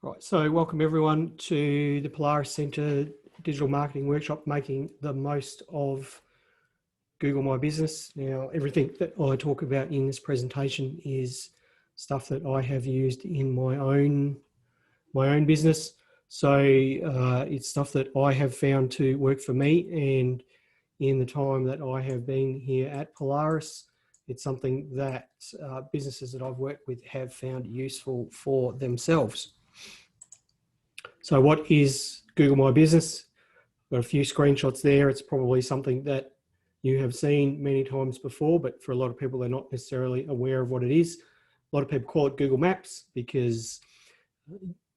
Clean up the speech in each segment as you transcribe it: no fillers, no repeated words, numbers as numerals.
Right, so welcome everyone to the Polaris Centre Digital Marketing Workshop, making the most of Google My Business. Now, everything that I talk about in this presentation is stuff that I have used in my own business. So it's stuff that I have found to work for me, and in the time that I have been here at Polaris, it's something that businesses that I've worked with have found useful for themselves. So what is Google My Business? Got a few screenshots there. It's probably something that you have seen many times before, but for a lot of people, they're not necessarily aware of what it is. A lot of people call it Google Maps because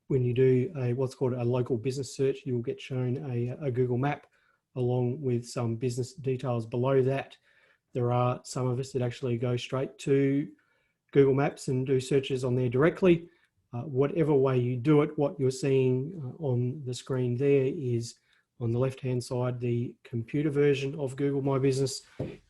when you do what's called a local business search, you will get shown a Google map along with some business details below that. There are some of us that actually go straight to Google Maps and do searches on there directly. Whatever way you do it, what you're seeing on the screen there is on the left-hand side, the computer version of Google My Business.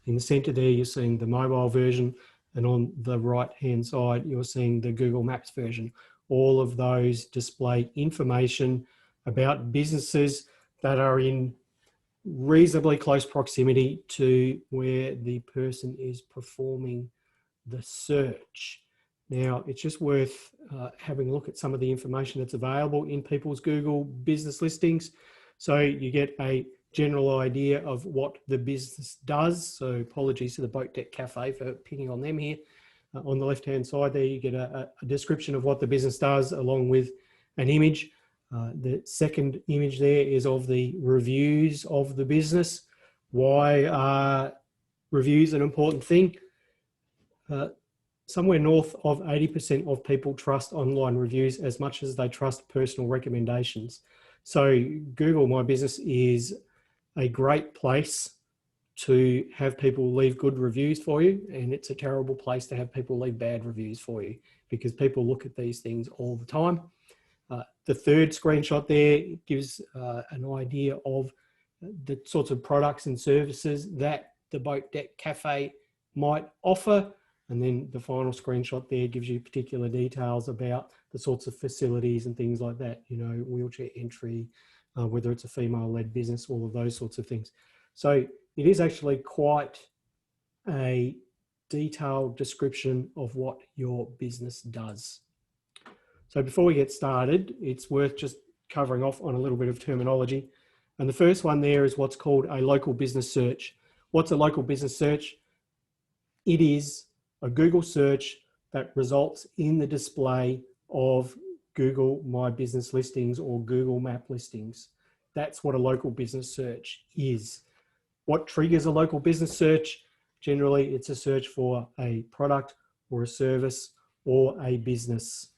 In the center there, you're seeing the mobile version. And on the right-hand side, you're seeing the Google Maps version. All of those display information about businesses that are in reasonably close proximity to where the person is performing the search. Now, it's just worth having a look at some of the information that's available in people's Google business listings. So you get a general idea of what the business does. So apologies to the Boat Deck Cafe for picking on them here. On the left-hand side there, you get a description of what the business does along with an image. The second image there is of the reviews of the business. Why are reviews an important thing? Somewhere north of 80% of people trust online reviews as much as they trust personal recommendations. So Google My Business is a great place to have people leave good reviews for you, and it's a terrible place to have people leave bad reviews for you because people look at these things all the time. The third screenshot there gives an idea of the sorts of products and services that the Boat Deck Cafe might offer. And then the final screenshot there gives you particular details about the sorts of facilities and things like that, you know, wheelchair entry, whether it's a female-led business, all of those sorts of things. So it is actually quite a detailed description of what your business does. So before we get started, it's worth just covering off on a little bit of terminology. And the first one there is what's called a local business search. What's a local business search? It is a Google search that results in the display of Google My Business listings or Google Map listings. That's what a local business search is. What triggers a local business search? Generally, it's a search for a product or a service or a business.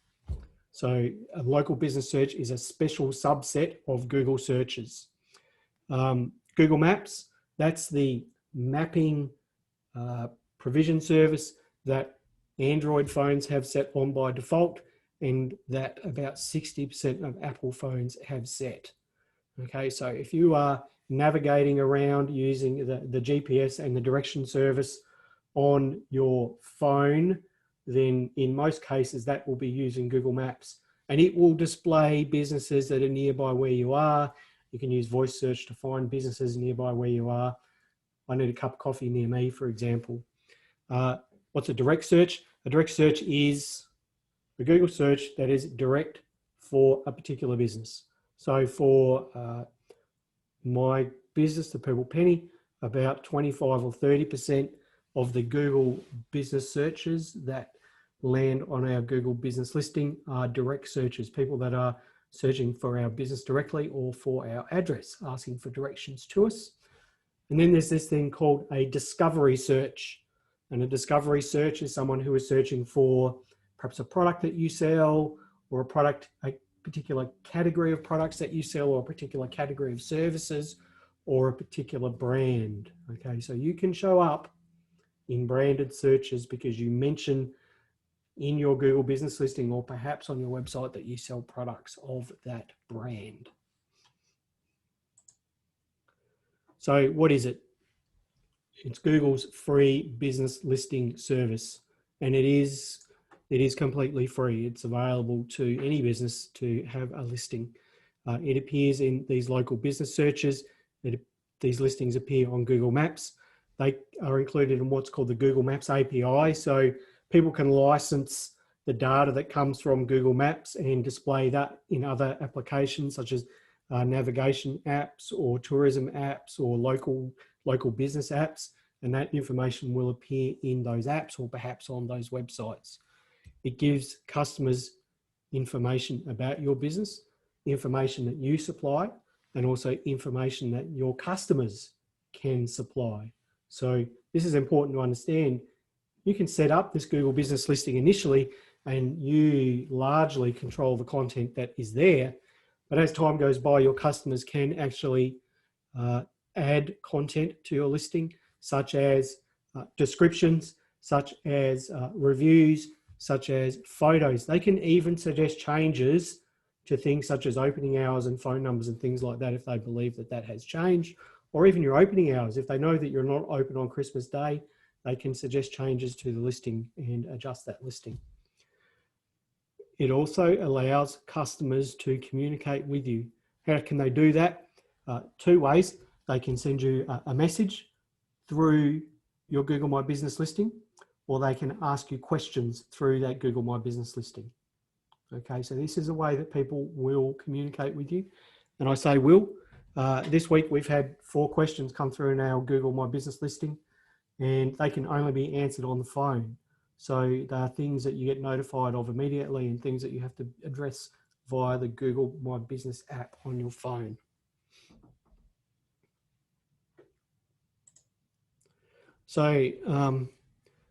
So a local business search is a special subset of Google searches. Google Maps, that's the mapping provision service that Android phones have set on by default and that about 60% of Apple phones have set. Okay, so if you are navigating around using the GPS and the direction service on your phone, then in most cases that will be using Google Maps, and it will display businesses that are nearby where you are. You can use voice search to find businesses nearby where you are. I need a cup of coffee near me, for example. What's a direct search? A direct search is a Google search that is direct for a particular business. So for my business, the Purple Penny, about 25 or 30% of the Google business searches that land on our Google business listing are direct searches, people that are searching for our business directly or for our address, asking for directions to us. And then there's this thing called a discovery search. And a discovery search is someone who is searching for perhaps a product that you sell or a particular category of products that you sell or a particular category of services or a particular brand. Okay, so you can show up in branded searches because you mention in your Google business listing or perhaps on your website that you sell products of that brand. So what is it? It's Google's free business listing service, and it is It is completely free. It's available to any business to have a listing. It appears in these local business searches. These listings appear on Google Maps. They are included in what's called the Google Maps API. So people can license the data that comes from Google Maps and display that in other applications such as navigation apps or tourism apps or local business apps. And that information will appear in those apps or perhaps on those websites. It gives customers information about your business, information that you supply, and also information that your customers can supply. So this is important to understand. You can set up this Google business listing initially and you largely control the content that is there. But as time goes by, your customers can actually add content to your listing, such as descriptions, such as reviews, such as photos. They can even suggest changes to things such as opening hours and phone numbers and things like that if they believe that that has changed, or even your opening hours. If they know that you're not open on Christmas Day, they can suggest changes to the listing and adjust that listing. It also allows customers to communicate with you. How can they do that? Two ways. They can send you a message through your Google My Business listing, or they can ask you questions through that Google My Business listing. Okay, so this is a way that people will communicate with you. And I say will. This week we've had 4 questions come through in our Google My Business listing, and they can only be answered on the phone. So there are things that you get notified of immediately and things that you have to address via the Google My Business app on your phone. So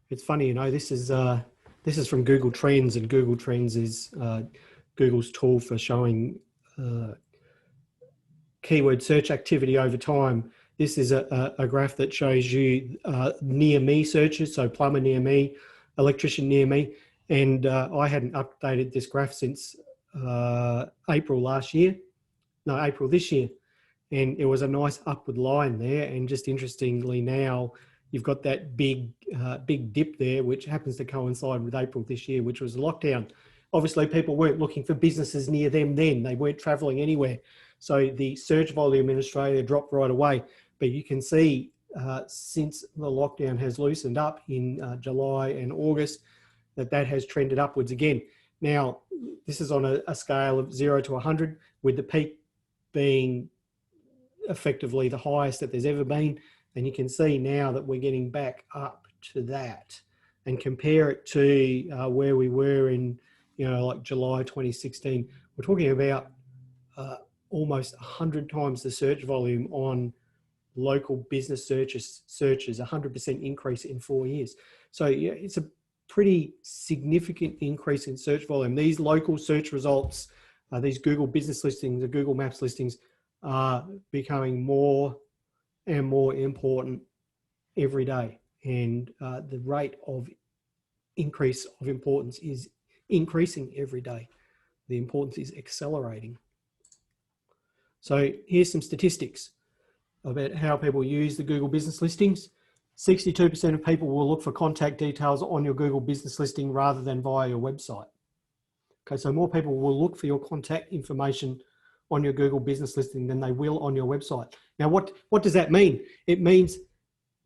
it's funny, you know, this is from Google Trends, and Google Trends is Google's tool for showing keyword search activity over time. This is a graph that shows you near me searches, so plumber near me, electrician near me, and I hadn't updated this graph since April this year, and it was a nice upward line there. And just interestingly, now you've got that big dip there, which happens to coincide with April this year, which was a lockdown. Obviously, people weren't looking for businesses near them then. They weren't traveling anywhere. So the search volume in Australia dropped right away. But you can see since the lockdown has loosened up in July and August, that has trended upwards again. Now, this is on a scale of 0 to 100, with the peak being effectively the highest that there's ever been. And you can see now that we're getting back up to that, and compare it to where we were in, like July 2016. We're talking about almost 100 times the search volume on local business searches, 100% increase in 4 years. So yeah, it's a pretty significant increase in search volume. These local search results, these Google business listings, the Google Maps listings, are becoming more and more important every day. And the rate of increase of importance is increasing every day. The importance is accelerating. So here's some statistics about how people use the Google business listings. 62% of people will look for contact details on your Google business listing rather than via your website. Okay, so more people will look for your contact information on your Google business listing than they will on your website. Now, what does that mean? It means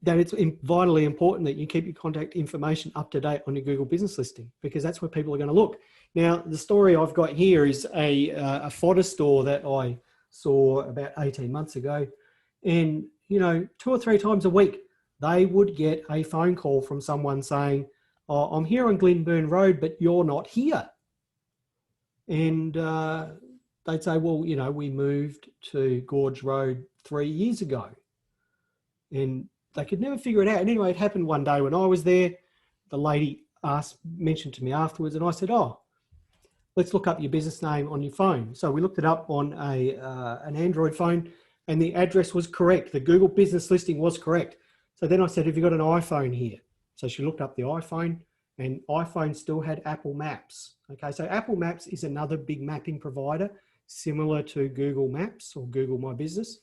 that it's vitally important that you keep your contact information up to date on your Google business listing, because that's where people are going to look. Now, the story I've got here is a fodder store that I saw about 18 months ago. And, 2 or 3 times a week, they would get a phone call from someone saying, "Oh, I'm here on Glenburn Road, but you're not here." And they'd say, "Well, we moved to Gorge Road 3 years ago." And they could never figure it out. And anyway, it happened one day when I was there. The lady mentioned to me afterwards, and I said, "Oh, let's look up your business name on your phone." So we looked it up on an Android phone, and the address was correct. The Google business listing was correct. So then I said, "Have you got an iPhone here?" So she looked up the iPhone, and iPhone still had Apple Maps. Okay, so Apple Maps is another big mapping provider, similar to Google Maps or Google My Business.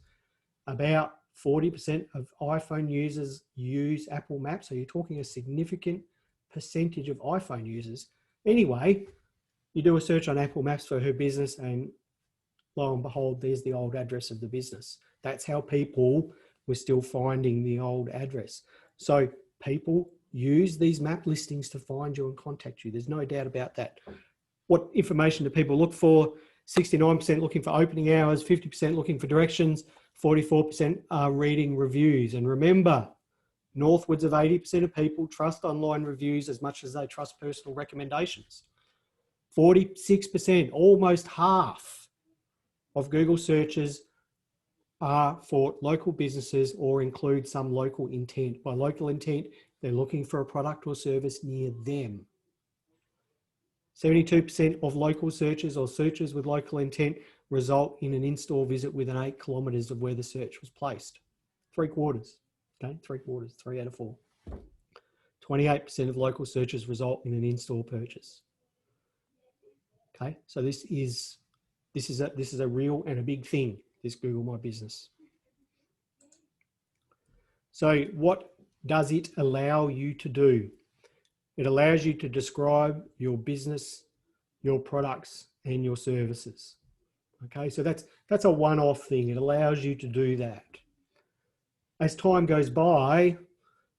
About 40% of iPhone users use Apple Maps. So you're talking a significant percentage of iPhone users Anyway, you do a search on Apple Maps for her business and lo and behold, there's the old address of the business. That's how people were still finding the old address. So people use these map listings to find you and contact you. There's no doubt about that. What information do people look for? 69% looking for opening hours, 50% looking for directions, 44% are reading reviews. And remember, northwards of 80% of people trust online reviews as much as they trust personal recommendations. 46%, almost half of Google searches are for local businesses or include some local intent. By local intent, they're looking for a product or service near them. 72% of local searches or searches with local intent result in an in-store visit within 8 kilometres of where the search was placed. 3/4, okay, 3/4, 3 out of 4. 28% of local searches result in an in-store purchase. Okay, so this is a real and a big thing, this Google My Business. So what does it allow you to do? It allows you to describe your business, your products, and your services. Okay, so that's a one-off thing. It allows you to do that. As time goes by,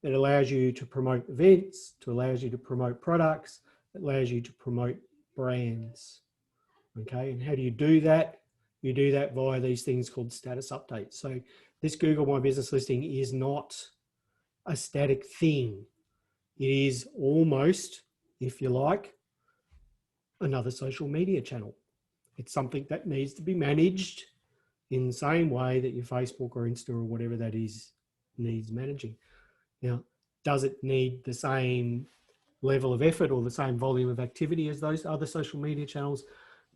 it allows you to promote events, it allows you to promote products, it allows you to promote brands. Okay, and how do you do that? You do that via these things called status updates. So this Google My Business listing is not a static thing. It is almost, if you like, another social media channel. It's something that needs to be managed in the same way that your Facebook or Insta or whatever that is needs managing. Now, does it need the same level of effort or the same volume of activity as those other social media channels?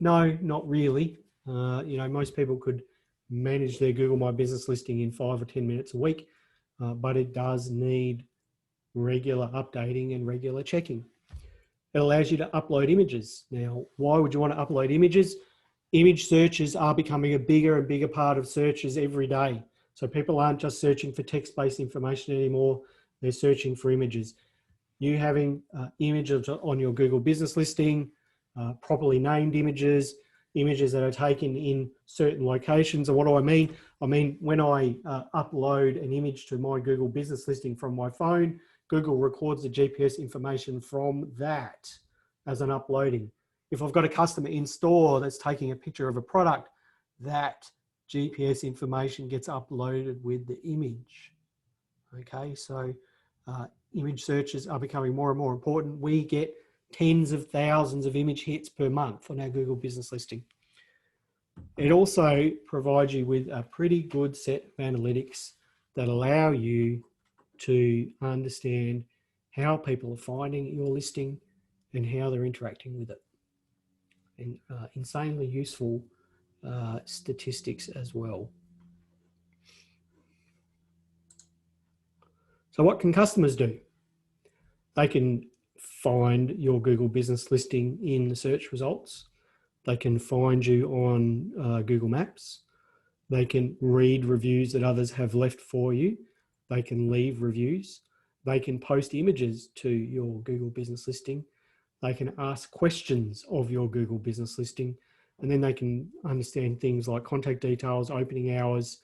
No, not really. Most people could manage their Google My Business listing in 5 or 10 minutes a week, but it does need regular updating and regular checking. It allows you to upload images. Now, why would you want to upload images? Image searches are becoming a bigger and bigger part of searches every day. So people aren't just searching for text-based information anymore. They're searching for images. You having images on your Google business listing, properly named images, images that are taken in certain locations. And what do I mean? I mean, when I upload an image to my Google business listing from my phone, Google records the GPS information from that as an uploading. If I've got a customer in store that's taking a picture of a product, that GPS information gets uploaded with the image. Okay, so image searches are becoming more and more important. We get tens of thousands of image hits per month on our Google business listing. It also provides you with a pretty good set of analytics that allow you to understand how people are finding your listing and how they're interacting with it. And insanely useful statistics as well. So what can customers do? They can find your Google business listing in the search results. They can find you on Google Maps. They can read reviews that others have left for you. They can leave reviews. They can post images to your Google business listing. They can ask questions of your Google business listing, and then they can understand things like contact details, opening hours,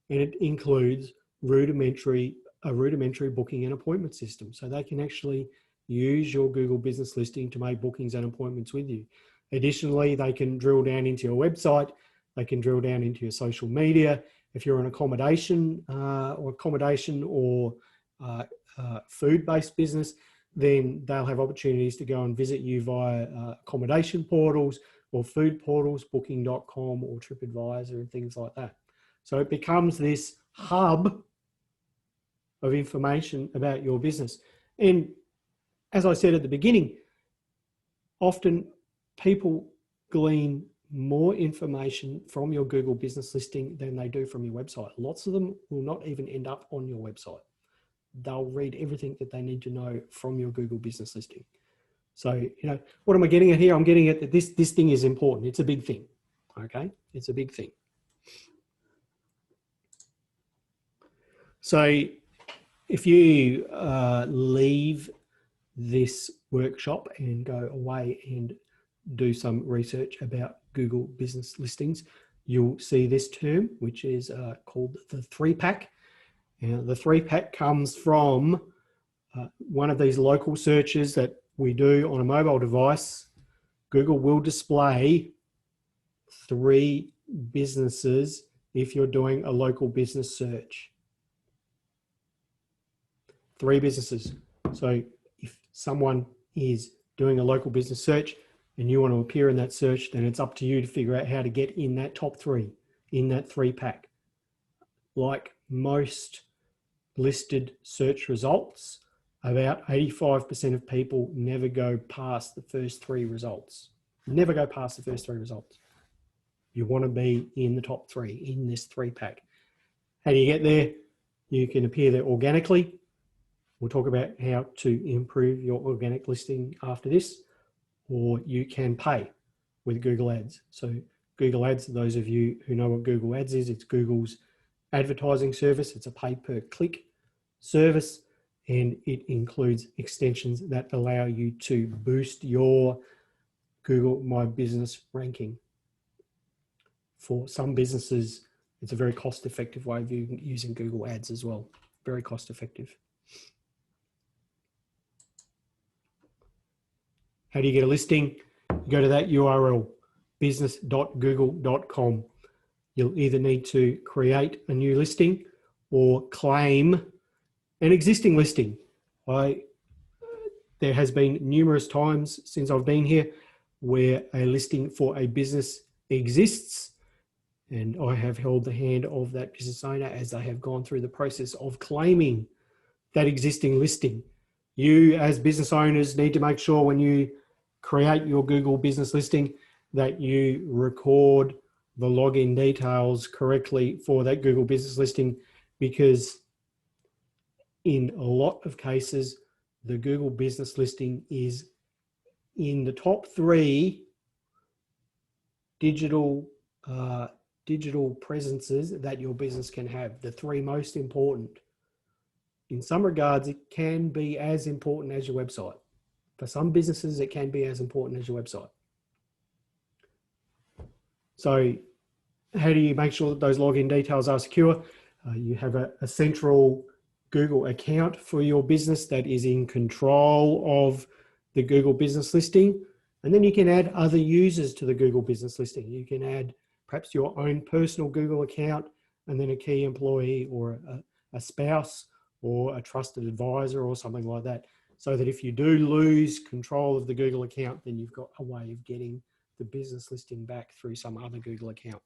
and it includes a rudimentary booking and appointment system. So they can actually use your Google business listing to make bookings and appointments with you. Additionally, they can drill down into your website. They can drill down into your social media. If you're an accommodation or food-based business, then they'll have opportunities to go and visit you via accommodation portals or food portals, booking.com or TripAdvisor and things like that. So it becomes this hub of information about your business. And as I said at the beginning, often people glean more information from your Google business listing than they do from your website. Lots of them will not even end up on your website. They'll read everything that they need to know from your Google business listing. So, what am I getting at here? I'm getting at that this thing is important. It's a big thing. Okay, it's a big thing. So if you leave this workshop and go away and do some research about Google business listings, you'll see this term, which is called the 3-pack. Now, the 3-pack comes from one of these local searches that we do on a mobile device. Google will display 3 businesses if you're doing a local business search. 3 businesses. So if someone is doing a local business search and you want to appear in that search, then it's up to you to figure out how to get in that top 3, in that 3-pack. Like most listed search results, about 85% of people never go past the first 3 results. Never go past the first 3 results. You want to be in the top 3 in this 3-pack. How do you get there? You can appear there organically. We'll talk about how to improve your organic listing after this, or you can pay with Google Ads. So Google Ads, those of you who know what Google Ads is, it's Google's advertising service. It's a pay-per-click service, and it includes extensions that allow you to boost your Google My Business ranking. For some businesses, it's a very cost-effective way of using Google Ads as well. Very cost-effective. How do you get a listing? You go to that URL, business.google.com. You'll either need to create a new listing or claim an existing listing. There has been numerous times since I've been here where a listing for a business exists, and I have held the hand of that business owner as they have gone through the process of claiming that existing listing. You as business owners need to make sure when you create your Google business listing that you record the login details correctly for that Google business listing, because in a lot of cases, the Google business listing is in the top 3 digital presences that your business can have, the 3 most important. In some regards, it can be as important as your website. For some businesses, it can be as important as your website. So how do you make sure that those login details are secure? You have a central Google account for your business that is in control of the Google business listing. And then you can add other users to the Google business listing. You can add perhaps your own personal Google account and then a key employee or a spouse or a trusted advisor or something like that, so that if you do lose control of the Google account, then you've got a way of getting the business listing back through some other Google account.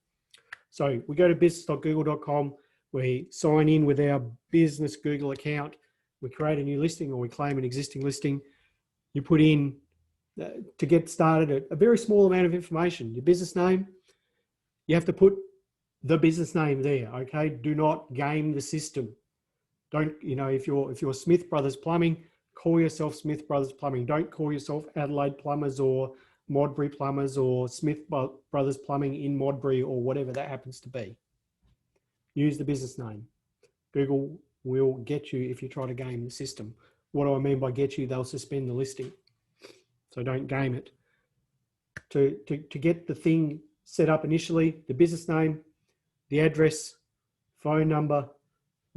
So we go to business.google.com, we sign in with our business Google account, we create a new listing or we claim an existing listing. You put in, to get started, a very small amount of information. Your business name, you have to put the business name there, okay? Do not game the system. Don't, if you're Smith Brothers Plumbing, call yourself Smith Brothers Plumbing. Don't call yourself Adelaide Plumbers or Modbury Plumbers or Smith Brothers Plumbing in Modbury or whatever that happens to be. Use the business name. Google will get you if you try to game the system. What do I mean by get you? They'll suspend the listing. So don't game it. To get the thing set up initially, the business name, the address, phone number,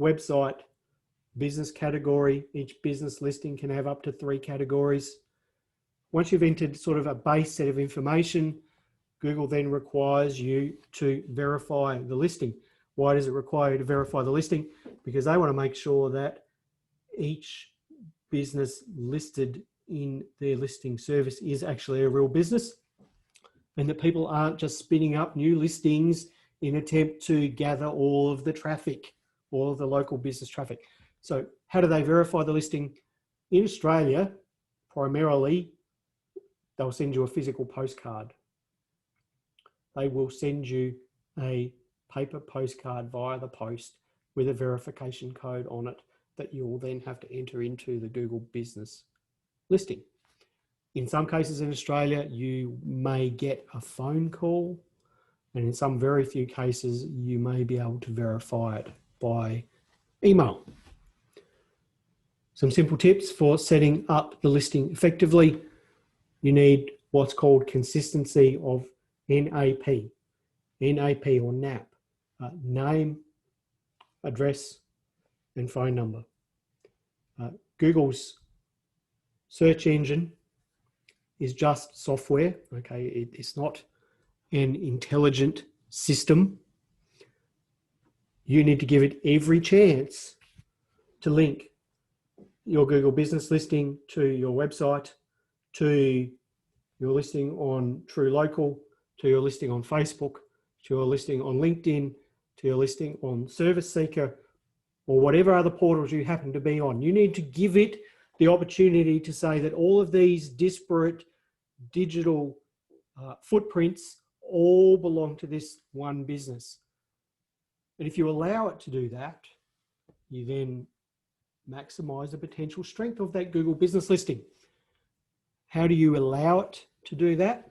website, business category. Each business listing can have up to 3 categories. Once you've entered sort of a base set of information, Google then requires you to verify the listing. Why does it require you to verify the listing? Because they want to make sure that each business listed in their listing service is actually a real business, and that people aren't just spinning up new listings in attempt to gather all of the traffic, all of the local business traffic. So how do they verify the listing? In Australia, primarily, they'll send you a physical postcard. They will send you a paper postcard via the post with a verification code on it that you will then have to enter into the Google business listing. In some cases in Australia, you may get a phone call, and in some very few cases, you may be able to verify it by email. Some simple tips for setting up the listing effectively. You need what's called consistency of NAP. NAP or NAP, name, address, and phone number. Google's search engine is just software, okay? It's not an intelligent system. You need to give it every chance to link your Google business listing to your website, to your listing on True Local, to your listing on Facebook, to your listing on LinkedIn, to your listing on Service Seeker, or whatever other portals you happen to be on. You need to give it the opportunity to say that all of these disparate digital footprints all belong to this one business. And if you allow it to do that, you then maximize the potential strength of that Google business listing. How do you allow it to do that?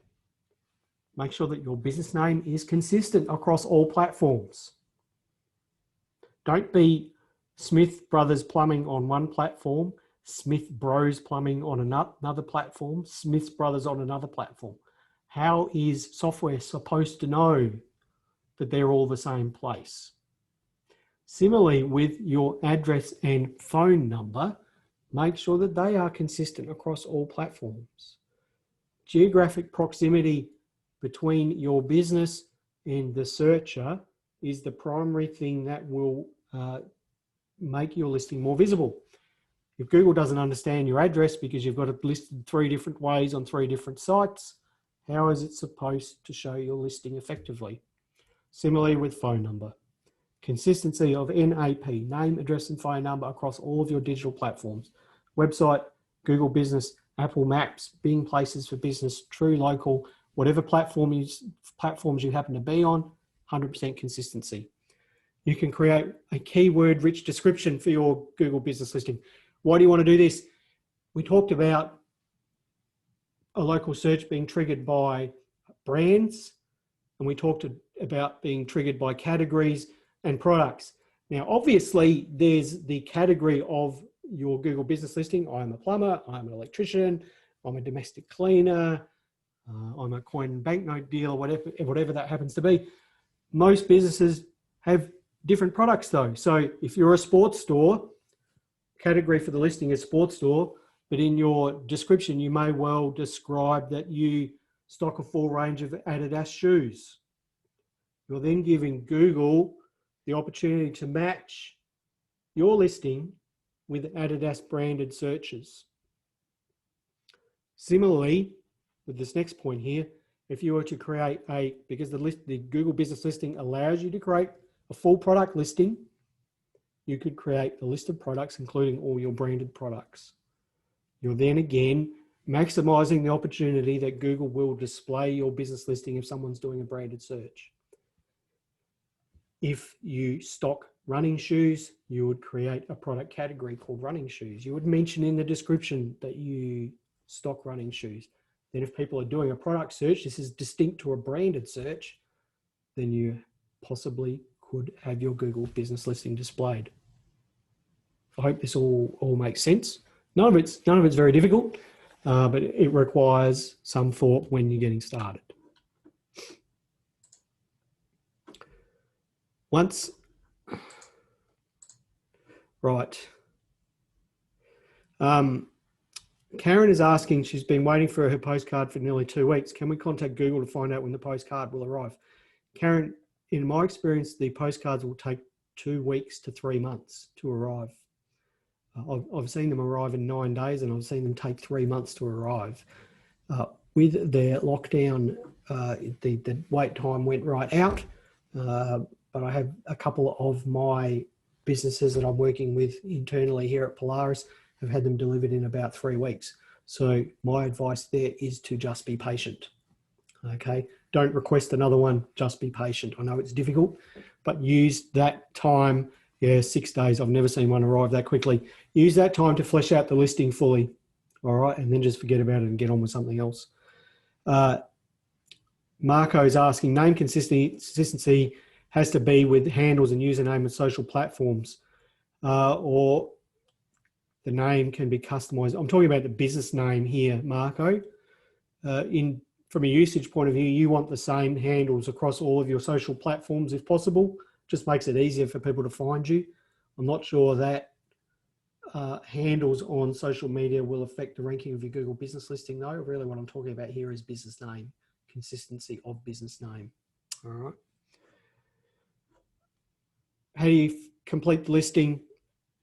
Make sure that your business name is consistent across all platforms. Don't be Smith Brothers Plumbing on one platform, Smith Bros Plumbing on another platform, Smith Brothers on another platform. How is software supposed to know that they're all the same place? Similarly, with your address and phone number, make sure that they are consistent across all platforms. Geographic proximity between your business and the searcher is the primary thing that will make your listing more visible. If Google doesn't understand your address because you've got it listed 3 different ways on 3 different sites, how is it supposed to show your listing effectively? Similarly with phone number. Consistency of NAP, name, address, and phone number across all of your digital platforms. Website, Google Business, Apple Maps, Bing Places for Business, True Local, whatever platforms you happen to be on, 100% consistency. You can create a keyword-rich description for your Google business listing. Why do you want to do this? We talked about a local search being triggered by brands, and we talked about being triggered by categories and products. Now, obviously, there's the category of your Google business listing. I'm a plumber, I'm an electrician, I'm a domestic cleaner, I'm a coin and banknote dealer, whatever that happens to be. Most businesses have different products though. So if you're a sports store, category for the listing is sports store, but in your description, you may well describe that you stock a full range of Adidas shoes. You're then giving Google the opportunity to match your listing with Adidas branded searches. Similarly, with this next point here, if you were to create because the Google business listing allows you to create a full product listing, you could create a list of products, including all your branded products. You're then again maximizing the opportunity that Google will display your business listing if someone's doing a branded search. If you stock running shoes, you would create a product category called running shoes. You would mention in the description that you stock running shoes. Then if people are doing a product search, this is distinct to a branded search, then you possibly could have your Google business listing displayed. I hope this all makes sense. None of it's very difficult, but it requires some thought when you're getting started. Right. Karen is asking, she's been waiting for her postcard for nearly 2 weeks. Can we contact Google to find out when the postcard will arrive? Karen, in my experience, the postcards will take 2 weeks to 3 months to arrive. I've seen them arrive in 9 days, and I've seen them take 3 months to arrive. With the lockdown, the wait time went right out, but I have a couple of my businesses that I'm working with internally here at Polaris have had them delivered in about 3 weeks. So my advice there is to just be patient. Okay, don't request another one, just be patient. I know it's difficult, but use that time. 6 days, I've never seen one arrive that quickly. Use that time to flesh out the listing fully, all right, and then just forget about it and get on with something else. Marco's asking, name consistency has to be with handles and username and social platforms, or The name can be customized. I'm talking about the business name here, Marco. From a usage point of view, you want the same handles across all of your social platforms if possible. Just makes it easier for people to find you. I'm not sure that handles on social media will affect the ranking of your Google business listing though. Really what I'm talking about here is business name, consistency of business name. All right. How do you complete the listing?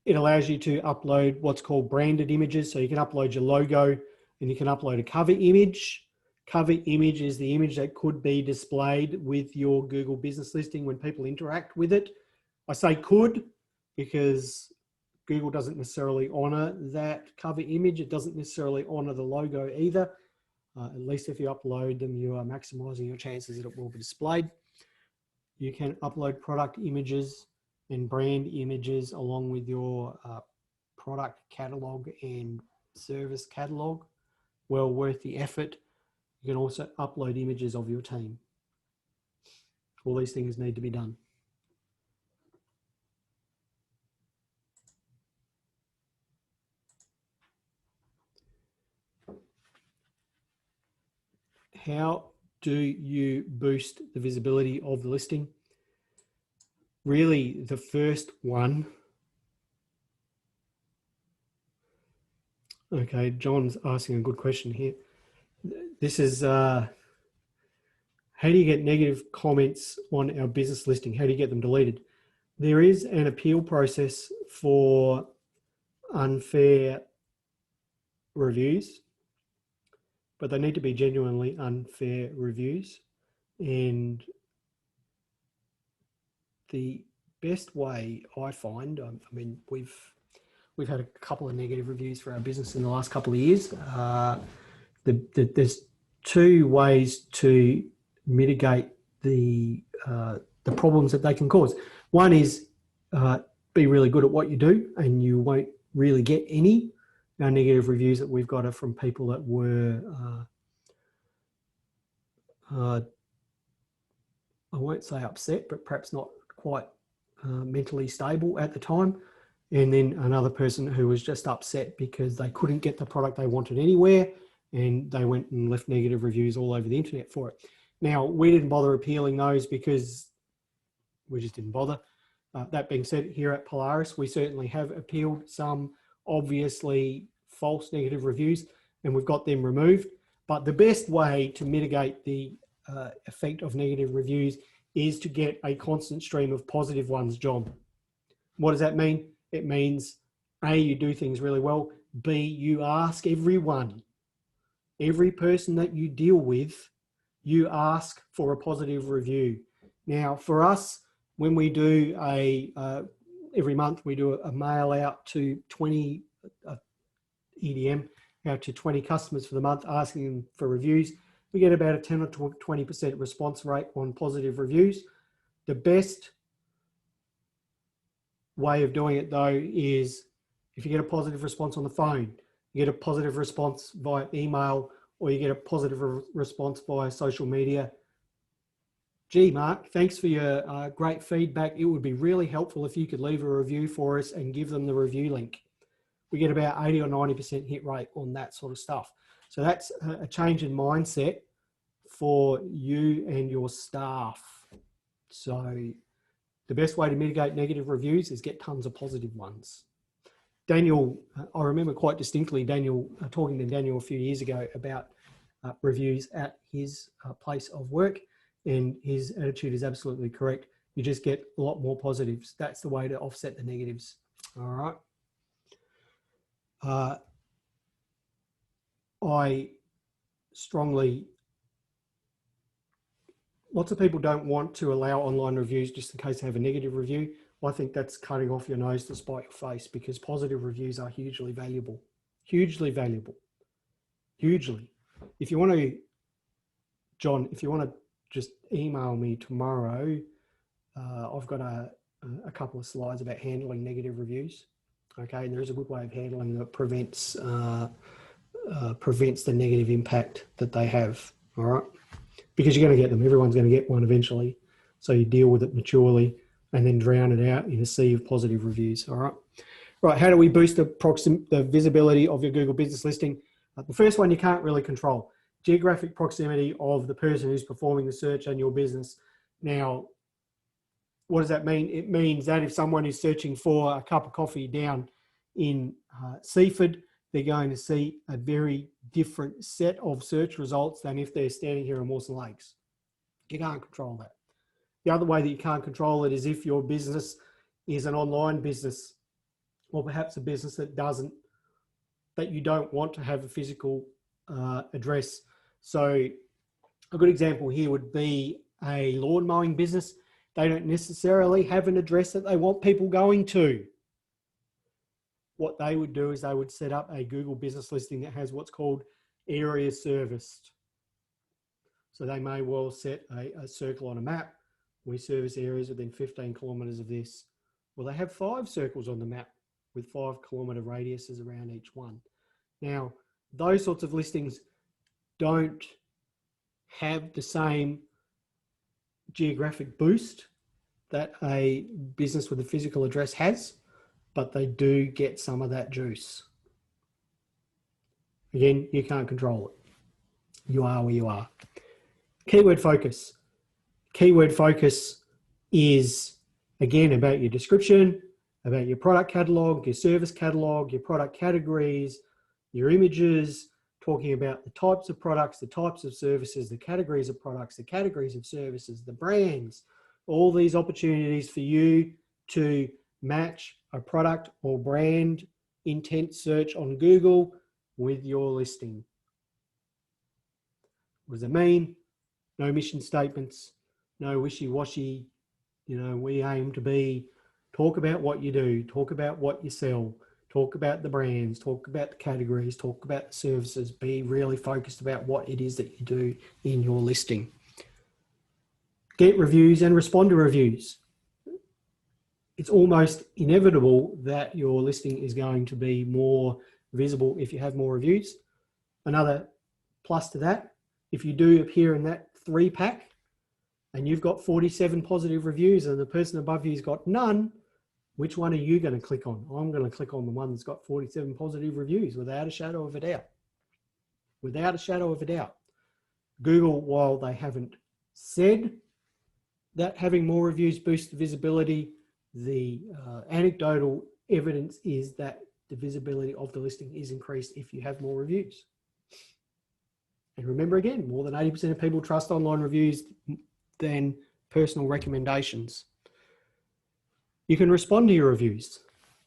It allows you to upload what's called branded images. So you can upload your logo and you can upload a cover image. Cover image is the image that could be displayed with your Google business listing when people interact with it. I say could because Google doesn't necessarily honor that cover image. It doesn't necessarily honor the logo either. At least if you upload them, you are maximizing your chances that it will be displayed. You can upload product images and brand images along with your product catalog and service catalog. Well worth the effort. You can also upload images of your team. All these things need to be done. How do you boost the visibility of the listing? Really, the first one. Okay, John's asking a good question here. This is, how do you get negative comments on our business listing? How do you get them deleted? There is an appeal process for unfair reviews, but they need to be genuinely unfair reviews. And the best way I find, I mean, we've had a couple of negative reviews for our business in the last couple of years. There's two ways to mitigate the problems that they can cause. One is be really good at what you do, and you won't really get any. Our negative reviews that we've got are from people that were, I won't say upset, but perhaps not quite mentally stable at the time. And then another person who was just upset because they couldn't get the product they wanted anywhere, and they went and left negative reviews all over the internet for it. Now, we didn't bother appealing those because we just didn't bother. That being said, here at Polaris, we certainly have appealed some obviously false negative reviews, and we've got them removed. But the best way to mitigate the effect of negative reviews is to get a constant stream of positive ones, John. What does that mean? It means A, you do things really well. B, you ask everyone, every person that you deal with, you ask for a positive review. Now, for us, when we do every month, we do a mail out to 20 EDM, out to 20 customers for the month, asking them for reviews. We get about a 10 or 20% response rate on positive reviews. The best way of doing it though is if you get a positive response on the phone, you get a positive response via email, or you get a positive response via social media. Gee, Mark, thanks for your great feedback. It would be really helpful if you could leave a review for us and give them the review link. We get about 80 or 90% hit rate on that sort of stuff. So that's a change in mindset for you and your staff. So the best way to mitigate negative reviews is get tons of positive ones. Daniel, I remember quite distinctly talking to Daniel a few years ago about reviews at his place of work, and his attitude is absolutely correct. You just get a lot more positives. That's the way to offset the negatives. All right. Lots of people don't want to allow online reviews just in case they have a negative review. I think that's cutting off your nose to spite your face, because positive reviews are hugely valuable, hugely valuable, hugely. If you want to, John, if you want to just email me tomorrow, I've got a couple of slides about handling negative reviews. Okay, and there is a good way of handling that prevents the negative impact that they have. All right, because you're going to get them. Everyone's going to get one eventually. So you deal with it maturely and then drown it out in a sea of positive reviews. All right. Right, how do we boost the visibility of your Google business listing? The first one you can't really control. Geographic proximity of the person who's performing the search and your business. Now, what does that mean? It means that if someone is searching for a cup of coffee down in Seaford, they're going to see a very different set of search results than if they're standing here in Mawson Lakes. You can't control that. The other way that you can't control it is if your business is an online business, or perhaps a business that you don't want to have a physical address. So a good example here would be a lawn mowing business. They don't necessarily have an address that they want people going to. What they would do is they would set up a Google business listing that has what's called area serviced. So they may well set a circle on a map. We service areas within 15 kilometres of this. Well, they have 5 circles on the map with 5 kilometre radiuses around each one. Now, those sorts of listings don't have the same geographic boost that a business with a physical address has, but they do get some of that juice. Again, you can't control it. You are where you are. Keyword focus. Keyword focus is, again, about your description, about your product catalog, your service catalog, your product categories, your images, talking about the types of products, the types of services, the categories of products, the categories of services, the brands, all these opportunities for you to match a product or brand intent search on Google with your listing. What does it mean? No mission statements, no wishy-washy, we aim to be, talk about what you do, talk about what you sell, talk about the brands, talk about the categories, talk about the services, be really focused about what it is that you do in your listing. Get reviews and respond to reviews. It's almost inevitable that your listing is going to be more visible if you have more reviews. Another plus to that, if you do appear in that 3-pack and you've got 47 positive reviews and the person above you's got none, which one are you going to click on? I'm going to click on the one that's got 47 positive reviews without a shadow of a doubt. Without a shadow of a doubt. Google, while they haven't said that having more reviews boosts the visibility, the anecdotal evidence is that the visibility of the listing is increased if you have more reviews. And remember again, more than 80% of people trust online reviews than personal recommendations. You can respond to your reviews.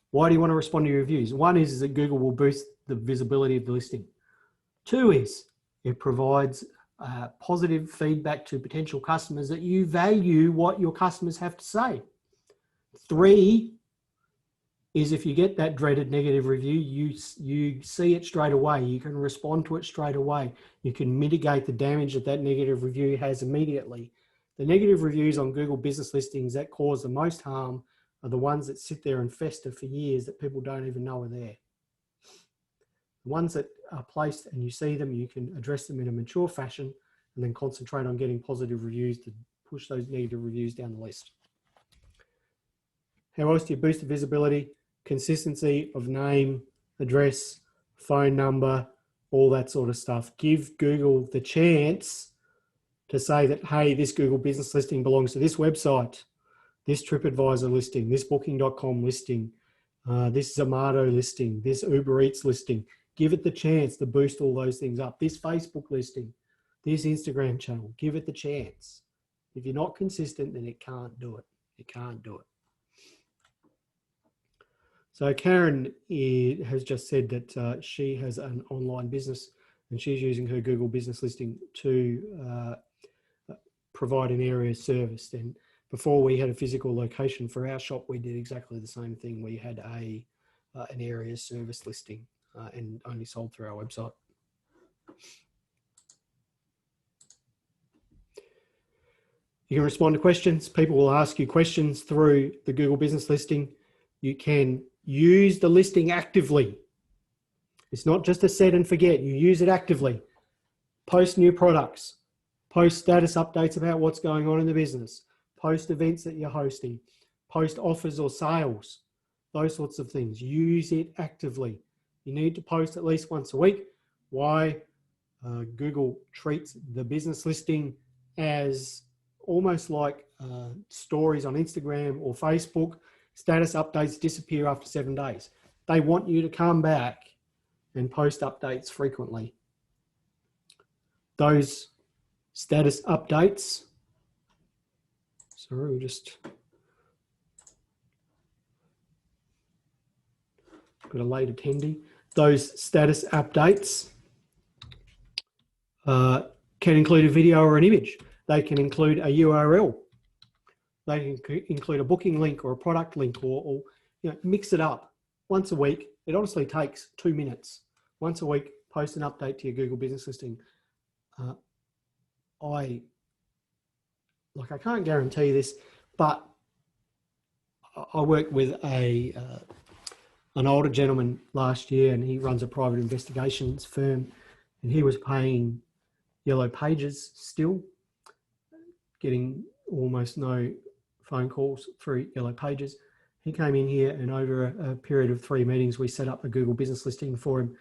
Why do you want to respond to your reviews? One is that Google will boost the visibility of the listing. 2 is it provides positive feedback to potential customers that you value what your customers have to say. 3 is if you get that dreaded negative review, you see it straight away. You can respond to it straight away. You can mitigate the damage that that negative review has immediately. The negative reviews on Google business listings that cause the most harm are the ones that sit there and fester for years that people don't even know are there. The ones that are placed and you see them, you can address them in a mature fashion and then concentrate on getting positive reviews to push those negative reviews down the list. How else do you boost the visibility? Consistency of name, address, phone number, all that sort of stuff. Give Google the chance to say that, hey, this Google business listing belongs to this website, this TripAdvisor listing, this Booking.com listing, this Zomato listing, this Uber Eats listing. Give it the chance to boost all those things up. This Facebook listing, this Instagram channel, give it the chance. If you're not consistent, then it can't do it. It can't do it. So Karen has just said that she has an online business and she's using her Google business listing to provide an area serviced. And before we had a physical location for our shop, we did exactly the same thing. We had an area service listing and only sold through our website. You can respond to questions. People will ask you questions through the Google business listing. You can use the listing actively. It's not just a set and forget. You use it actively. Post new products. Post status updates about what's going on in the business. Post events that you're hosting. Post offers or sales. those sorts of things. Use it actively. You need to post at least once a week. Why? Google treats the business listing as almost like stories on Instagram or Facebook. Status updates disappear after 7 days. They want you to come back and post updates frequently. Those status updates, sorry, we just got a late attendee. Those status updates can include a video or an image. They can include a URL. They can include a booking link or a product link, or mix it up. Once a week, it honestly takes 2 minutes. Once a week, post an update to your Google business listing. I can't guarantee this, but I worked with an older gentleman last year, and he runs a private investigations firm, and he was paying Yellow Pages still, getting almost no phone calls through Yellow Pages. He came in here, and over a period of 3 meetings, we set up a Google business listing for him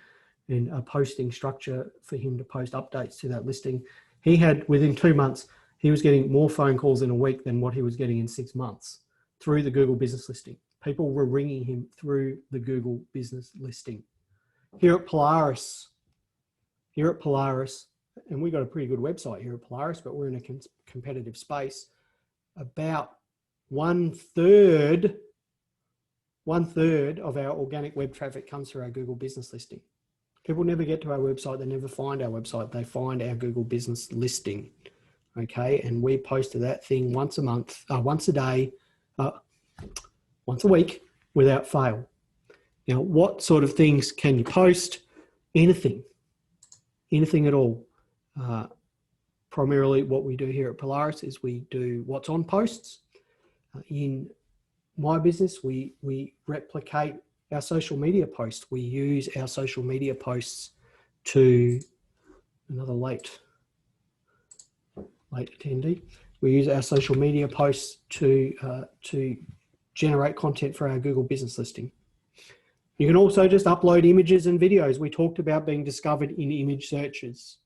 and a posting structure for him to post updates to that listing. He had, within 2 months, he was getting more phone calls in a week than what he was getting in 6 months through the Google business listing. People were ringing him through the Google business listing. Here at Polaris, and we've got a pretty good website here at Polaris, but we're in a competitive space. About one third of our organic web traffic comes through our Google business listing. People never get to our website. They never find our website. They find our Google business listing. Okay. And we post to that thing once a month, once a day, once a week without fail. Now, what sort of things can you post? Anything at all. Primarily what we do here at Polaris is we do what's on posts. In my business, we replicate our social media posts. We use our social media posts to, another late attendee. We use our social media posts to generate content for our Google business listing. You can also just upload images and videos. We talked about being discovered in image searches.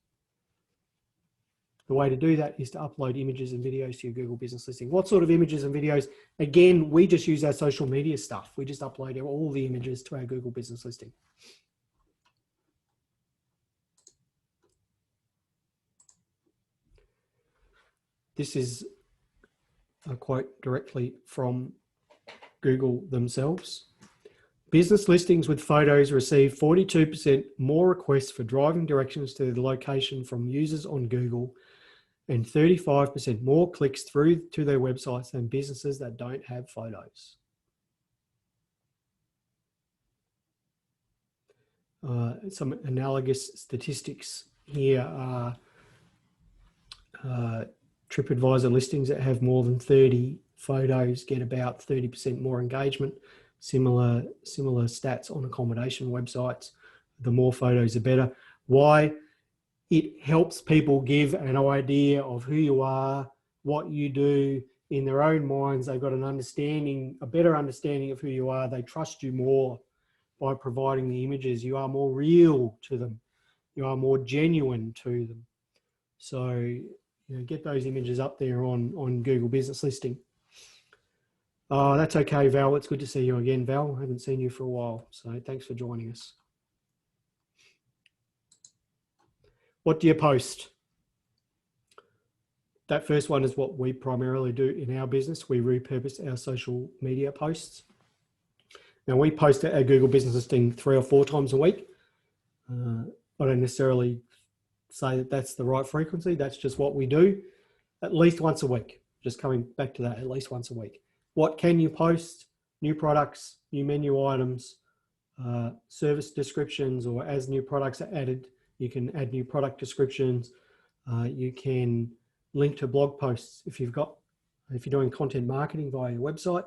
The way to do that is to upload images and videos to your Google business listing. What sort of images and videos? Again, we just use our social media stuff. We just upload all the images to our Google business listing. This is a quote directly from Google themselves. Business listings with photos receive 42% more requests for driving directions to the location from users on Google, and 35% more clicks through to their websites than businesses that don't have photos. Some analogous statistics here are TripAdvisor listings that have more than 30 photos get about 30% more engagement. Similar stats on accommodation websites. The more photos, the better. Why? It helps people give an idea of who you are, what you do in their own minds. They've got a better understanding of who you are. They trust you more by providing the images. You are more real to them. You are more genuine to them. So, get those images up there on Google Business Listing. Oh, that's okay, Val. It's good to see you again, Val. I haven't seen you for a while, so thanks for joining us. What do you post? That first one is what we primarily do in our business. We repurpose our social media posts. Now, we post our Google Business Listing 3 or 4 times a week. I don't necessarily say that that's the right frequency. That's just what we do. At least once a week. Just coming back to that, at least once a week. What can you post? New products, new menu items, service descriptions, or as new products are added, you can add new product descriptions. You can link to blog posts. If you're doing content marketing via your website,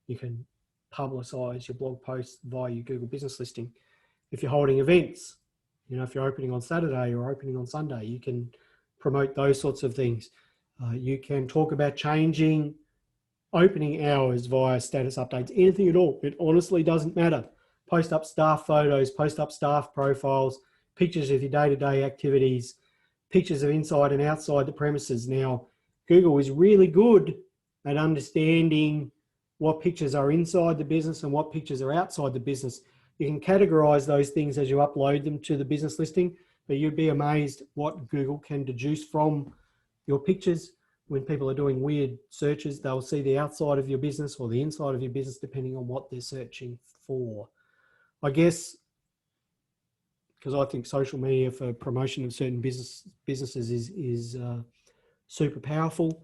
you can publicize your blog posts via your Google Business Listing. If you're holding events, if you're opening on Saturday or opening on Sunday, you can promote those sorts of things. You can talk about changing opening hours via status updates, anything at all. It honestly doesn't matter. Post up staff photos, post up staff profiles, pictures of your day-to-day activities, pictures of inside and outside the premises. Now, Google is really good at understanding what pictures are inside the business and what pictures are outside the business. You can categorize those things as you upload them to the business listing, but you'd be amazed what Google can deduce from your pictures. When people are doing weird searches, they'll see the outside of your business or the inside of your business, depending on what they're searching for. I guess, because I think social media for promotion of certain businesses is super powerful.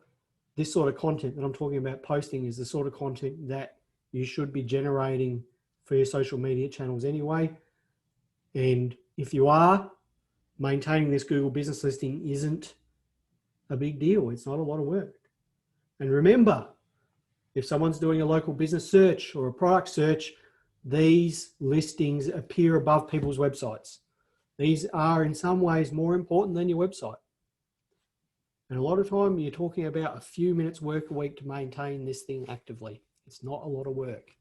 This sort of content that I'm talking about posting is the sort of content that you should be generating for your social media channels anyway. And if you are, maintaining this Google business listing isn't a big deal. It's not a lot of work. And remember, if someone's doing a local business search or a product search, these listings appear above people's websites. These are in some ways more important than your website. And a lot of time you're talking about a few minutes work a week to maintain this thing actively. It's not a lot of work.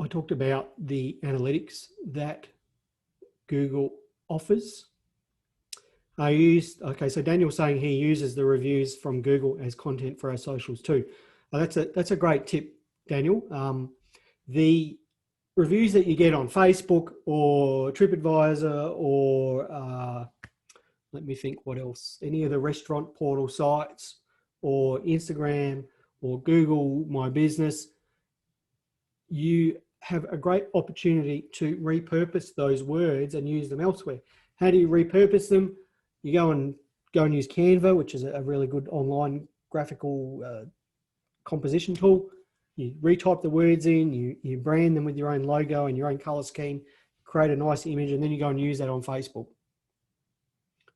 I talked about the analytics that Google offers. So Daniel's saying he uses the reviews from Google as content for our socials too. That's a great tip, Daniel. The reviews that you get on Facebook or TripAdvisor or let me think what else, any of the restaurant portal sites or Instagram or Google My Business, you have a great opportunity to repurpose those words and use them elsewhere. How do you repurpose them? You go and use Canva, which is a really good online graphical composition tool. You retype the words in, you brand them with your own logo and your own color scheme, create a nice image, and then you go and use that on Facebook.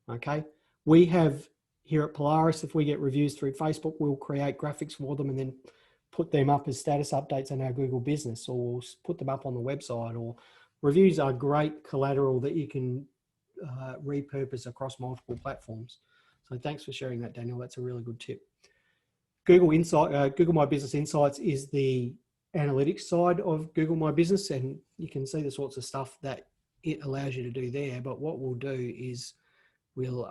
Okay. We have here at Polaris, if we get reviews through Facebook, we'll create graphics for them and then put them up as status updates on our Google business, or put them up on the website. Or reviews are great collateral that you can repurpose across multiple platforms. So thanks for sharing that, Daniel. That's a really good tip. Google My Business Insights is the analytics side of Google My Business, and you can see the sorts of stuff that it allows you to do there. But what we'll do is we'll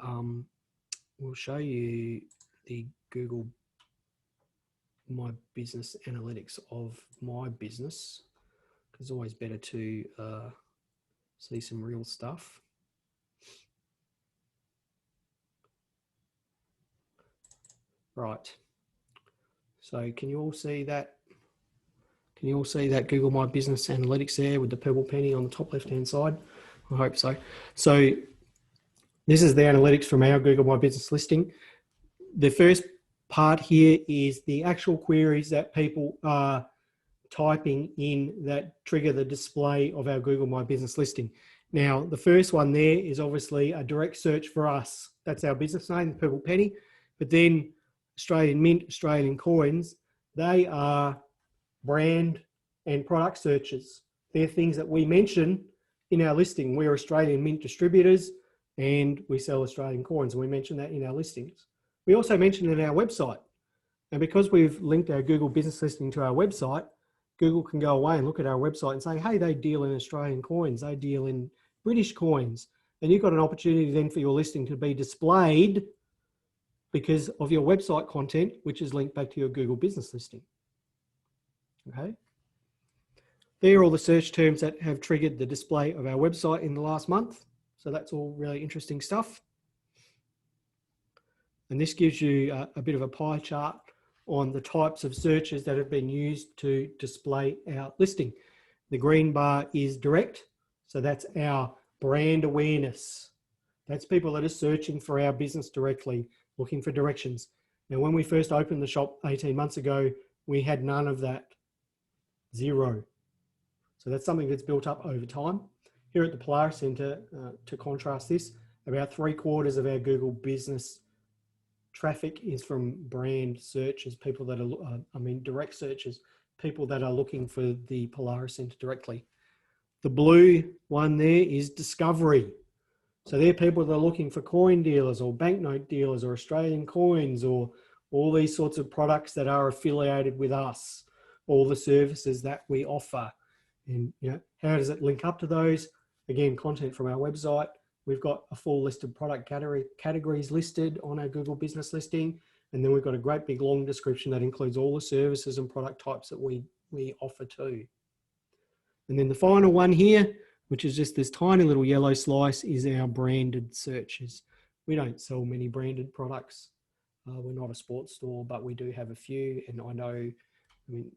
show you the Google My Business analytics of my business, because it's always better to see some real stuff. Right. So can you all see that? Can you all see that Google My Business analytics there with the purple penny on the top left-hand side? I hope so. So this is the analytics from our Google My Business listing. The first part here is the actual queries that people are typing in that trigger the display of our Google My Business listing. Now, the first one there is obviously a direct search for us. That's our business name, the purple penny. But then Australian Mint, Australian Coins, they are brand and product searches. They're things that we mention in our listing. We're Australian Mint distributors and we sell Australian coins, and we mention that in our listings. We also mention it in our website. And because we've linked our Google business listing to our website, Google can go away and look at our website and say, hey, they deal in Australian coins, they deal in British coins. And you've got an opportunity then for your listing to be displayed because of your website content, which is linked back to your Google business listing. Okay. There are all the search terms that have triggered the display of our website in the last month. So that's all really interesting stuff. And this gives you a bit of a pie chart on the types of searches that have been used to display our listing. The green bar is direct. So that's our brand awareness. That's people that are searching for our business directly, looking for directions. Now, when we first opened the shop 18 months ago, we had none of that, 0. So that's something that's built up over time. Here at the Polaris Centre, to contrast this, about 3/4 of our Google business traffic is from brand searches, people that are, direct searches, people that are looking for the Polaris Centre directly. The blue one there is discovery. So they're people that are looking for coin dealers or banknote dealers or Australian coins or all these sorts of products that are affiliated with us, all the services that we offer. And how does it link up to those? Again, content from our website. We've got a full list of product categories listed on our Google business listing. And then we've got a great big long description that includes all the services and product types that we offer too. And then the final one here, which is just this tiny little yellow slice, is our branded searches. We don't sell many branded products. We're not a sports store, but we do have a few. And I know,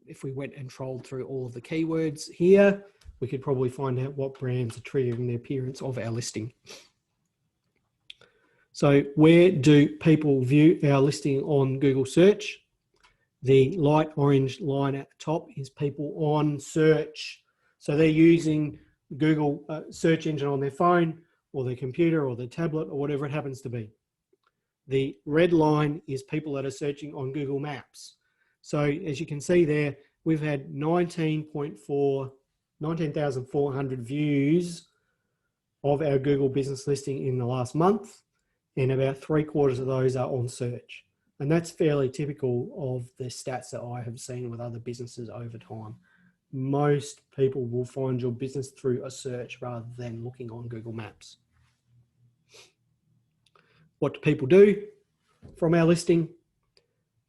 if we went and trolled through all of the keywords here, we could probably find out what brands are triggering the appearance of our listing. So where do people view our listing on Google search? The light orange line at the top is people on search. So they're using Google search engine on their phone or their computer or their tablet or whatever it happens to be. The red line is people that are searching on Google Maps. So as you can see there, we've had 19,400 views of our Google business listing in the last month, and about 3/4 of those are on search. And that's fairly typical of the stats that I have seen with other businesses over time. Most people will find your business through a search rather than looking on Google Maps. What do people do from our listing?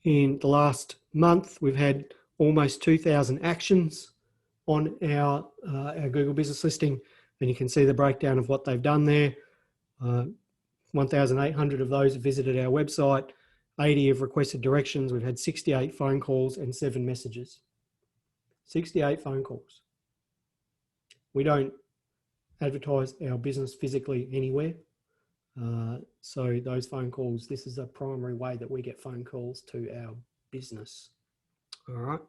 In the last month, we've had almost 2,000 actions on our Google business listing, and you can see the breakdown of what they've done there. 1,800 of those have visited our website, 80 have requested directions, we've had 68 phone calls and 7 messages. 68 phone calls. We don't advertise our business physically anywhere. So those phone calls, this is a primary way that we get phone calls to our business. All right.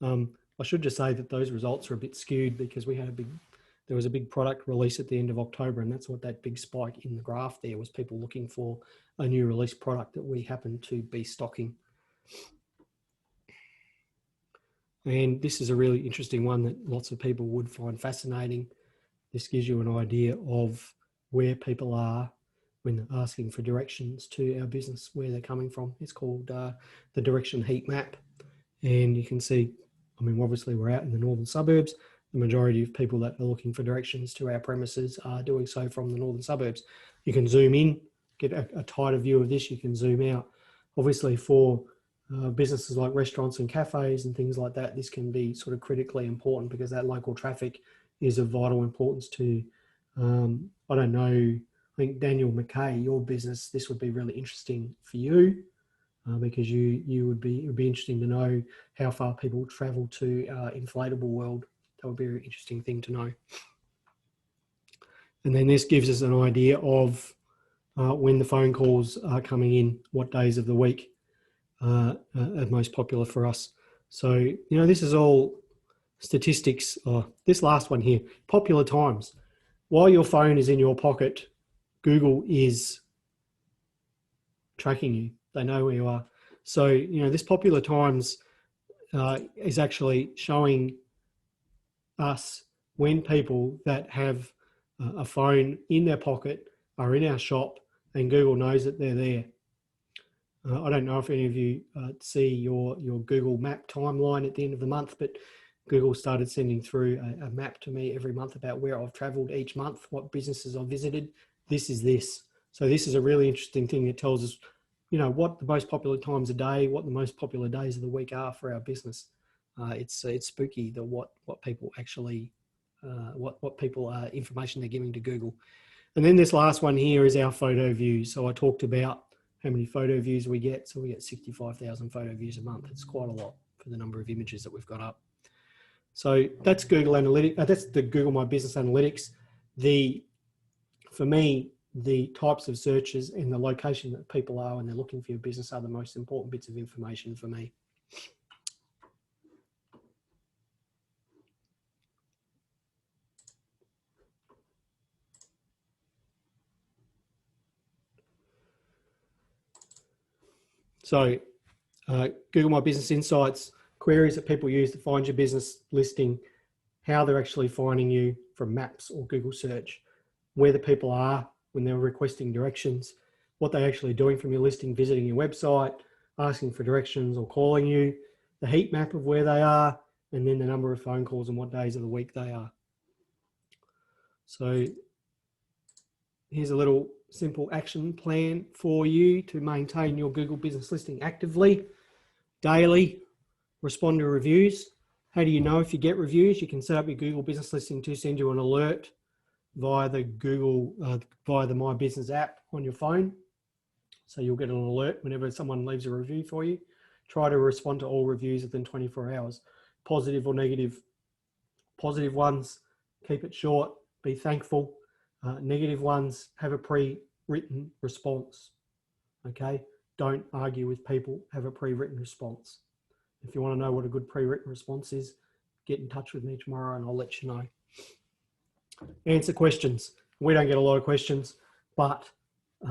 I should just say that those results are a bit skewed because there was a big product release at the end of October, and that's what that big spike in the graph there was, people looking for a new release product that we happen to be stocking. And this is a really interesting one that lots of people would find fascinating. This gives you an idea of where people are when they're asking for directions to our business, where they're coming from. It's called the direction heat map. And you can see, obviously we're out in the northern suburbs. The majority of people that are looking for directions to our premises are doing so from the northern suburbs. You can zoom in, get a tighter view of this. You can zoom out. Obviously for businesses like restaurants and cafes and things like that, this can be sort of critically important because that local traffic is of vital importance to, I don't know, I think Daniel McKay, your business, this would be really interesting for you because it would be interesting to know how far people travel to inflatable world. That would be an interesting thing to know. And then this gives us an idea of when the phone calls are coming in, what days of the week are most popular for us. So, this is all statistics. This last one here, popular times. While your phone is in your pocket, Google is tracking you. They know where you are. So, this popular times is actually showing us when people that have a phone in their pocket are in our shop and Google knows that they're there. I don't know if any of you see your Google map timeline at the end of the month, but Google started sending through a map to me every month about where I've traveled each month, what businesses I've visited. This is this. So this is a really interesting thing that tells us, what the most popular times a day, what the most popular days of the week are for our business. It's spooky what people actually, what people information they're giving to Google. And then this last one here is our photo views. So I talked about how many photo views we get. So we get 65,000 photo views a month. It's quite a lot for the number of images that we've got up. So that's Google Analytics. That's the Google My Business Analytics. For me, the types of searches and the location that people are when they're looking for your business are the most important bits of information for me. So Google My Business Insights, queries that people use to find your business listing, how they're actually finding you from maps or Google search, where the people are when they're requesting directions, what they're actually doing from your listing, visiting your website, asking for directions or calling you, the heat map of where they are, and then the number of phone calls and what days of the week they are. So here's a little simple action plan for you to maintain your Google business listing actively, daily. Respond to reviews. How do you know if you get reviews? You can set up your Google business listing to send you an alert via the via the My Business app on your phone. So you'll get an alert whenever someone leaves a review for you. Try to respond to all reviews within 24 hours, positive or negative. Positive ones, keep it short, be thankful. Negative ones, have a pre-written response. Okay, don't argue with people, have a pre-written response. If you want to know what a good pre-written response is, get in touch with me tomorrow and I'll let you know. Answer questions. We don't get a lot of questions, but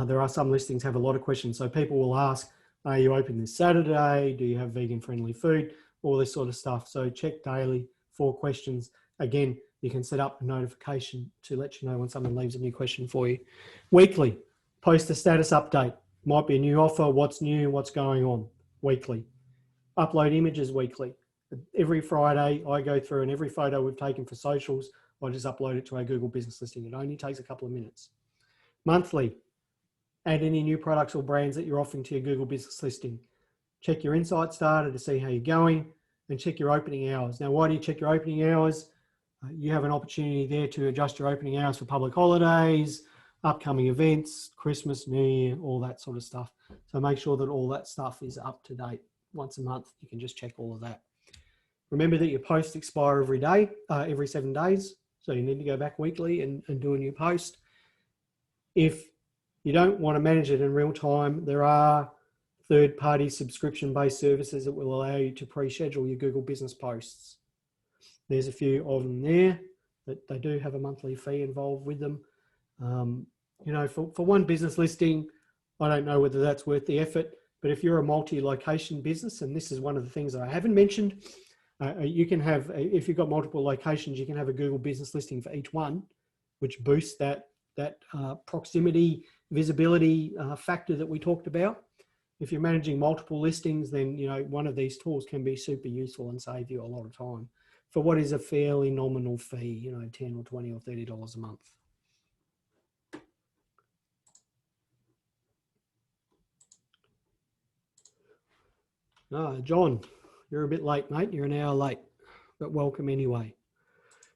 there are some listings have a lot of questions. So people will ask, are you open this Saturday? Do you have vegan friendly food? All this sort of stuff. So check daily for questions. Again, you can set up a notification to let you know when someone leaves a new question for you. Weekly, post a status update. Might be a new offer, what's new, what's going on. Weekly. Upload images weekly. Every Friday, I go through and every photo we've taken for socials, I just upload it to our Google business listing. It only takes a couple of minutes. Monthly, add any new products or brands that you're offering to your Google business listing. Check your insights data to see how you're going and check your opening hours. Now, why do you check your opening hours? You have an opportunity there to adjust your opening hours for public holidays, upcoming events, Christmas, New Year, all that sort of stuff. So make sure that all that stuff is up to date. Once a month, you can just check all of that. Remember that your posts expire every day, every 7 days. So you need to go back weekly and do a new post. If you don't want to manage it in real time, there are third-party subscription-based services that will allow you to pre-schedule your Google business posts. There's a few of them there that they do have a monthly fee involved with them. You know, for one business listing, I don't know whether that's worth the effort, but if you're a multi-location business, and this is one of the things that I haven't mentioned, you can have, if you've got multiple locations, you can have a Google business listing for each one, which boosts that proximity, visibility factor that we talked about. If you're managing multiple listings, then you know one of these tools can be super useful and save you a lot of time for what is a fairly nominal fee, you know, $10 or $20 or $30 a month. John, you're a bit late, mate. You're an hour late, but welcome anyway.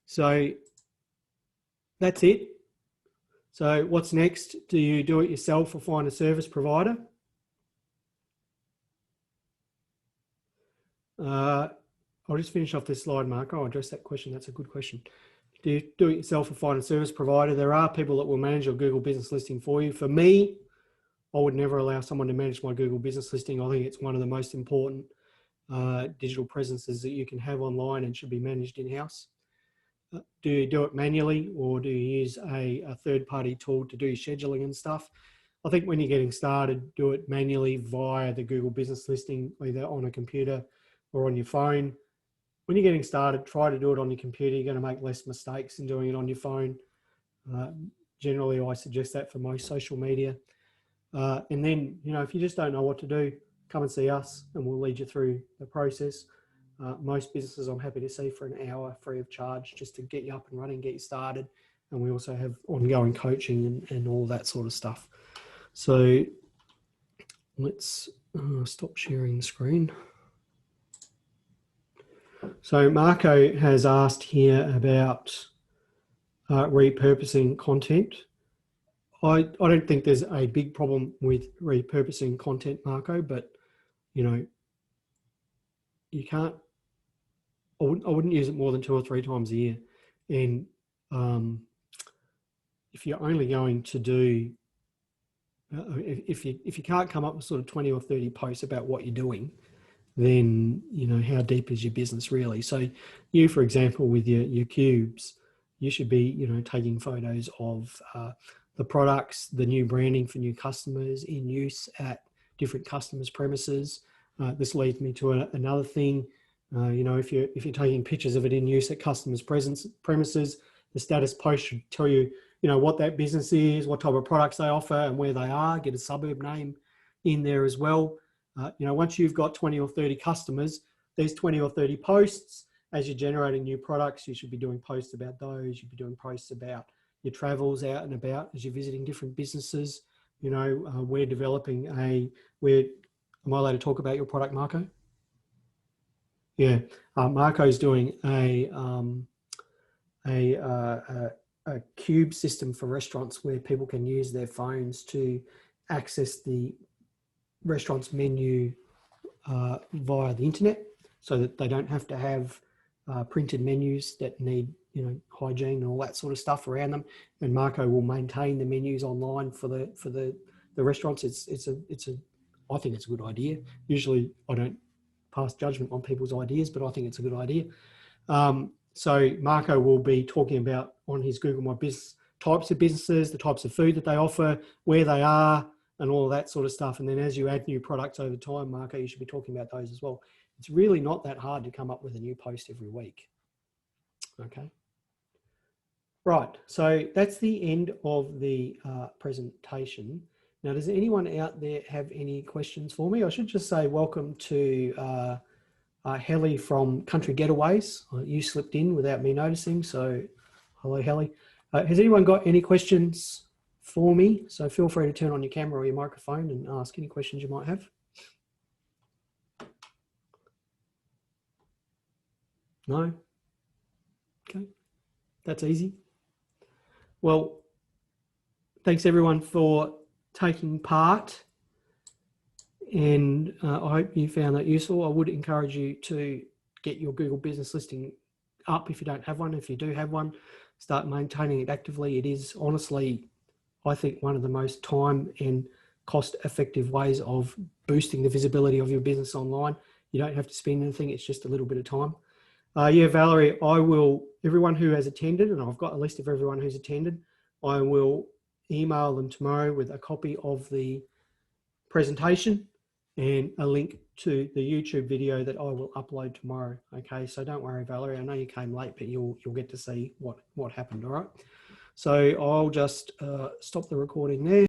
So that's it. So what's next? Do you do it yourself or find a service provider? I'll just finish off this slide, Mark. I'll address that question. That's a good question. Do you do it yourself or find a service provider? There are people that will manage your Google business listing for you. For me, I would never allow someone to manage my Google business listing. I think it's one of the most important digital presences that you can have online and should be managed in-house. Do you do it manually or do you use a third-party tool to do your scheduling and stuff? I think when you're getting started, do it manually via the Google business listing, either on a computer or on your phone. When you're getting started, try to do it on your computer. You're going to make less mistakes than doing it on your phone. Generally, I suggest that for most social media. And then, you know, if you just don't know what to do, come and see us and we'll lead you through the process. Most businesses I'm happy to see for an hour free of charge just to get you up and running, get you started. And we also have ongoing coaching and all that sort of stuff. So let's stop sharing the screen. So Marco has asked here about repurposing content. I don't think there's a big problem with repurposing content, Marco, but you know, you can't, I wouldn't use it more than 2 or 3 times a year. And if you're only going to do, if you can't come up with sort of 20 or 30 posts about what you're doing, then, you know, how deep is your business really? So you, for example, with your cubes, you should be, you know, taking photos of the products, the new branding for new customers in use at different customers' premises. This leads me to another thing. You know, if you're taking pictures of it in use at customers' premises, the status post should tell you you know, what that business is, what type of products they offer and where they are, get a suburb name in there as well. You know, once you've got 20 or 30 customers, there's 20 or 30 posts. As you're generating new products, you should be doing posts about those. You'd be doing posts about your travels out and about as you're visiting different businesses. You know, we're developing am I allowed to talk about your product, Marco? Yeah, Marco's doing a cube system for restaurants where people can use their phones to access the restaurant's menu via the internet, so that they don't have to have printed menus that need, you know, hygiene and all that sort of stuff around them. And Marco will maintain the menus online for the restaurants. I think it's a good idea. Usually I don't pass judgment on people's ideas, but I think it's a good idea. So Marco will be talking about on his Google My Business types of businesses, the types of food that they offer, where they are, and all that sort of stuff. And then as you add new products over time, Marco, you should be talking about those as well. It's really not that hard to come up with a new post every week. Okay. Right, so that's the end of the presentation. Now, does anyone out there have any questions for me? I should just say welcome to Helly from Country Getaways. You slipped in without me noticing, so hello, Helly. Has anyone got any questions for me? So feel free to turn on your camera or your microphone and ask any questions you might have. No? Okay, that's easy. Well, thanks everyone for taking part, and I hope you found that useful. I would encourage you to get your Google business listing up if you don't have one. If you do have one, start maintaining it actively. It is honestly, I think, one of the most time and cost effective ways of boosting the visibility of your business online. You don't have to spend anything. It's just a little bit of time. Yeah, Valerie, everyone who has attended, and I've got a list of everyone who's attended, I will email them tomorrow with a copy of the presentation and a link to the YouTube video that I will upload tomorrow. Okay, so don't worry, Valerie, I know you came late, but you'll get to see what happened, all right? So I'll just stop the recording there.